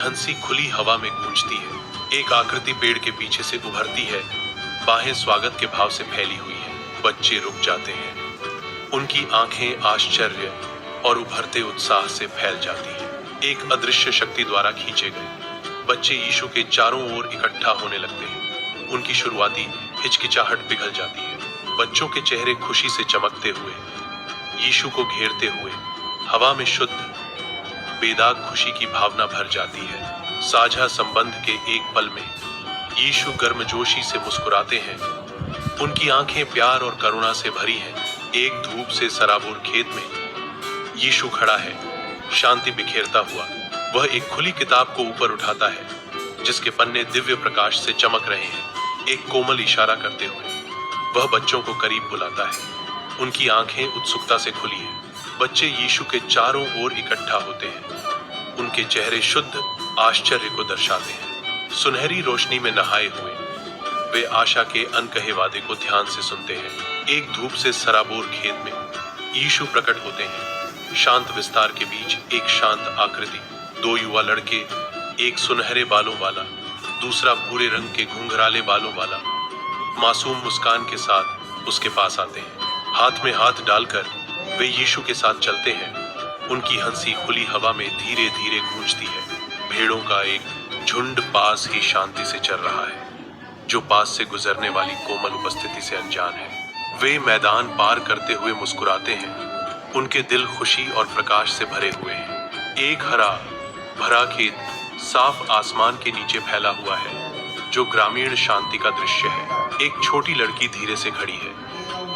हंसी खुली हवा में गूंजती है। एक आकृति पेड़ के पीछे से उभरती है, बाहें स्वागत के भाव से फैली हुई है। बच्चे रुक जाते हैं, उनकी आंखें आश्चर्य और उभरते उत्साह से फैल जाती हैं। एक अदृश्य शक्ति द्वारा खींचे गए बच्चे यीशु के चारों ओर इकट्ठा होने लगते हैं। उनकी शुरुआती हिचकिचाहट पिघल जाती है। बच्चों के चेहरे खुशी से चमकते हुए यीशु को घेरते हुए हवा में शुद्ध बेदाग खुशी की भावना भर जाती है। साझा संबंध के एक पल में यीशु गर्मजोशी से मुस्कुराते हैं। उनकी आंखें प्यार और करुणा से भरी हैं। एक धूप से सराबोर खेत में यीशु खड़ा है, शांति बिखेरता हुआ। वह एक खुली किताब को ऊपर उठाता है, जिसके पन्ने दिव्य प्रकाश से चमक रहे हैं। एक कोमल इशारा करते हुए वह बच्चों को करीब बुलाता है। उनकी आंखें उत्सुकता से खुली हैं। बच्चे यीशु के चारों ओर इकट्ठा होते हैं। उनके चेहरे शुद्ध आश्चर्य को दर्शाते हैं। सुनहरी रोशनी में नहाए हुए वे आशा के अनकहे वादे को ध्यान से सुनते हैं। एक धूप से सराबोर खेत में यीशु प्रकट होते हैं। शांत विस्तार के बीच एक शांत आकृति, दो युवा लड़के, एक सुनहरे बालों वाला, दूसरा भूरे रंग के घुंघराले बालों वाला, मासूम मुस्कान के साथ उसके पास आते हैं। हाथ में हाथ डालकर वे यीशु के साथ चलते हैं। उनकी हंसी खुली हवा में धीरे धीरे गूंजती है। भेड़ों का एक झुंड पास ही शांति से चल रहा है, जो पास से गुजरने वाली कोमल उपस्थिति से अनजान है। वे मैदान पार करते हुए मुस्कुराते हैं। उनके दिल खुशी और प्रकाश से भरे हुए हैं। एक हरा भरा खेत साफ आसमान के नीचे फैला हुआ है, जो ग्रामीण शांति का दृश्य है। एक छोटी लड़की धीरे से खड़ी है।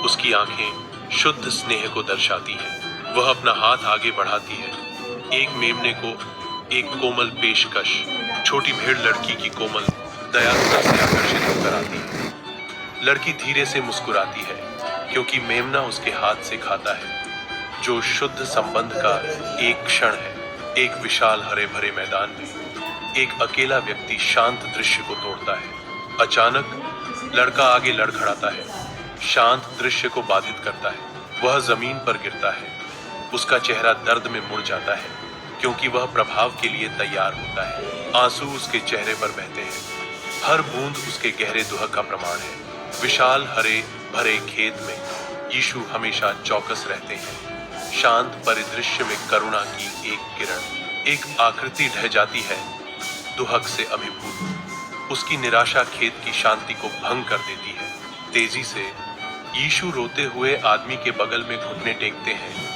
उसकी आंखें शुद्ध स्नेह को दर्शाती है। वह अपना हाथ आगे बढ़ाती है। एक मेमने को एक कोमल पेशकश छोटी भेड़ लड़की की कोमल दयालुता से आकर्षित होकर आती है। लड़की धीरे से मुस्कुराती है, क्योंकि मेमना उसके हाथ से खाता है, जो शुद्ध संबंध का एक क्षण है। एक विशाल हरे भरे मैदान में एक अकेला व्यक्ति शांत दृश्य को तोड़ता है। अचानक लड़का आगे लड़खड़ाता है, शांत दृश्य को बाधित करता है। वह जमीन पर गिरता है। उसका चेहरा दर्द में मुड़ जाता है, क्योंकि वह प्रभाव के लिए तैयार होता है। आंसू उसके चेहरे पर बहते हैं। हर बूंद उसके गहरे दुख का प्रमाण है। विशाल हरे भरे खेत में यीशु हमेशा चौकस रहते हैं। शांत परिदृश्य में करुणा की एक किरण, एक आकृति ढह जाती है, दुहक से अभिभूत। उसकी निराशा खेत की शांति को भंग कर देती है। तेजी से यीशु रोते हुए आदमी के बगल में घुटने टेकते हैं।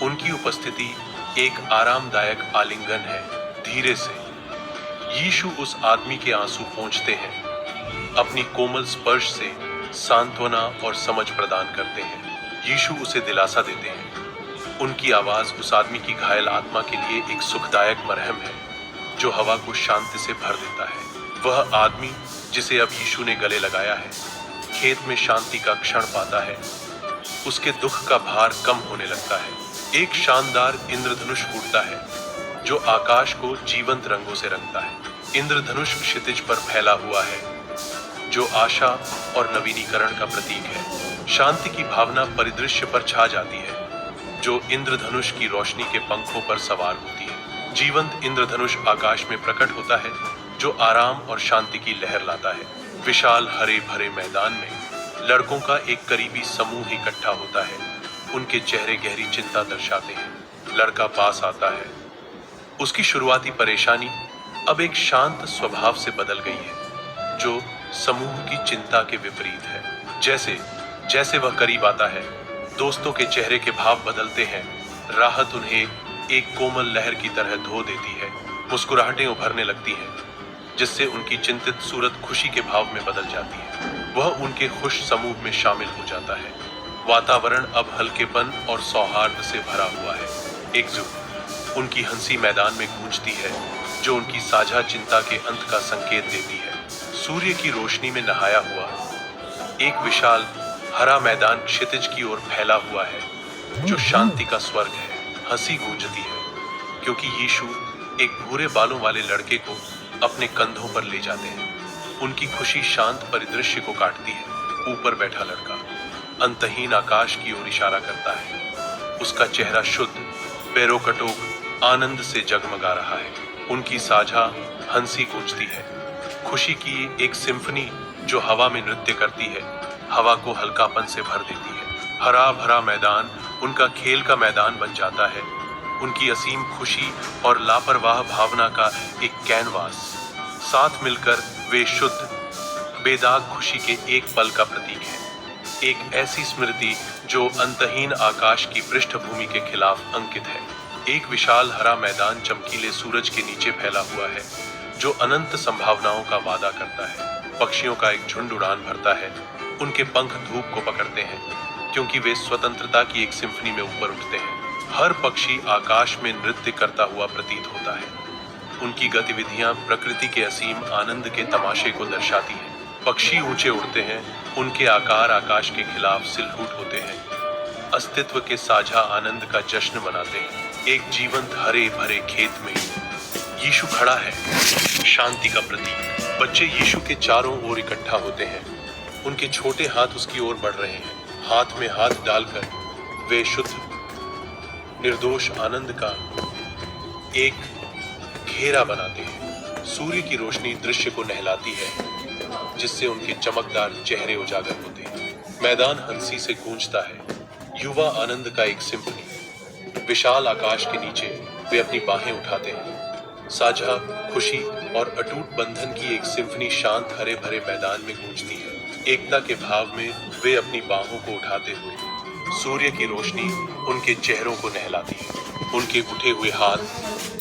उनकी उपस्थिति एक आरामदायक आलिंगन है। धीरे से यीशु उस आदमी के आंसू पोंछते हैं। अपनी कोमल स्पर्श से सांत्वना और समझ प्रदान करते हैं। यीशु उसे दिलासा देते हैं। उनकी आवाज उस आदमी की घायल आत्मा के लिए एक सुखदायक मरहम है, जो हवा को शांति से भर देता है। वह आदमी जिसे अब यीशु ने गले लगाया है, खेत में शांति का क्षण पाता है। उसके दुख का भार कम होने लगता है। एक शानदार इंद्रधनुष फूटता है, जो आकाश को जीवंत रंगों से रंगता है। इंद्रधनुष क्षितिज पर फैला हुआ है, जो आशा और नवीनीकरण का प्रतीक है। शांति की भावना परिदृश्य पर छा जाती है, जो इंद्रधनुष की रोशनी के पंखों पर सवार होती है। जीवंत इंद्रधनुष आकाश में प्रकट होता है, जो आराम और शांति की लहर लाता है। विशाल हरे भरे मैदान में लड़कों का एक करीबी समूह इकट्ठा होता है। उनके चेहरे गहरी चिंता दर्शाते हैं। लड़का पास आता है। उसकी शुरुआती परेशानी अब एक शांत स्वभाव से बदल गई है, जो समूह की चिंता के विपरीत है। जैसे जैसे वह करीब आता है, दोस्तों के चेहरे के भाव बदलते हैं। राहत उन्हें एक कोमल लहर की तरह धो देती है। मुस्कुराहटें उभरने लगती हैं, जिससे उनकी चिंतित सूरत खुशी के भाव में बदल जाती है। वह उनके खुश समूह में शामिल हो जाता है। वातावरण अब हल्केपन और सौहार्द से भरा हुआ है। एकजुट उनकी हंसी मैदान में गूंजती है, जो उनकी साझा चिंता के अंत का संकेत देती है। सूर्य की रोशनी में नहाया हुआ एक विशाल हरा मैदान क्षितिज की ओर फैला हुआ है, जो शांति का स्वर्ग है। हंसी गूंजती है, क्योंकि यीशु एक भूरे बालों वाले लड़के को अपने कंधों पर ले जाते हैं। उनकी खुशी शांत परिदृश्य को काटती है। ऊपर बैठा लड़का अंतहीन आकाश की ओर इशारा करता है। उसका चेहरा शुद्ध, बेरोकटोक आनंद से जगमगा रहा है। उनकी साझा हंसी गूंजती है, खुशी की एक सिम्फनी जो हवा में नृत्य करती है, हवा को हल्कापन से भर देती है। हरा भरा मैदान उनका खेल का मैदान बन जाता है, उनकी असीम खुशी और लापरवाह भावना का एक कैनवास। साथ मिलकर वे शुद्ध बेदाग खुशी के एक पल का प्रतीक है, एक ऐसी स्मृति जो अंतहीन आकाश की पृष्ठभूमि के खिलाफ अंकित है। एक विशाल हरा मैदान चमकीले सूरज के नीचे फैला हुआ है, जो अनंत संभावनाओं का वादा करता है। पक्षियों का एक झुंड उड़ान भरता है, उनके पंख धूप को पकड़ते हैं, क्योंकि वे स्वतंत्रता की एक सिम्फनी में ऊपर उठते हैं। हर पक्षी आकाश में नृत्य करता हुआ प्रतीत होता है, उनकी गतिविधियां प्रकृति के असीम आनंद के तमाशे को दर्शाती हैं। पक्षी ऊंचे उड़ते हैं, उनके आकार आकाश के खिलाफ सिलहूट होते हैं, अस्तित्व के साझा आनंद का जश्न मनाते हैं। एक जीवंत हरे भरे खेत में यीशु खड़ा है, शांति का प्रतीक। बच्चे यीशु के चारों ओर इकट्ठा होते हैं, उनके छोटे हाथ उसकी ओर बढ़ रहे हैं। हाथ में हाथ डालकर वे शुद्ध निर्दोष आनंद का एक घेरा बनाते हैं। सूर्य की रोशनी दृश्य को नहलाती है, जिससे उनके चमकदार चेहरे उजागर होते हैं। मैदान हंसी से गूंजता है, युवा आनंद का एक सिम्फनी। विशाल आकाश के नीचे वे अपनी बाहें उठाते हैं, साझा खुशी और अटूट बंधन की एक सिम्फनी शांत हरे भरे मैदान में गूंजती है। एकता के भाव में वे अपनी बाहों को उठाते हुए सूर्य की रोशनी उनके चेहरों को नहलाती है। उनके उठे हुए हाथ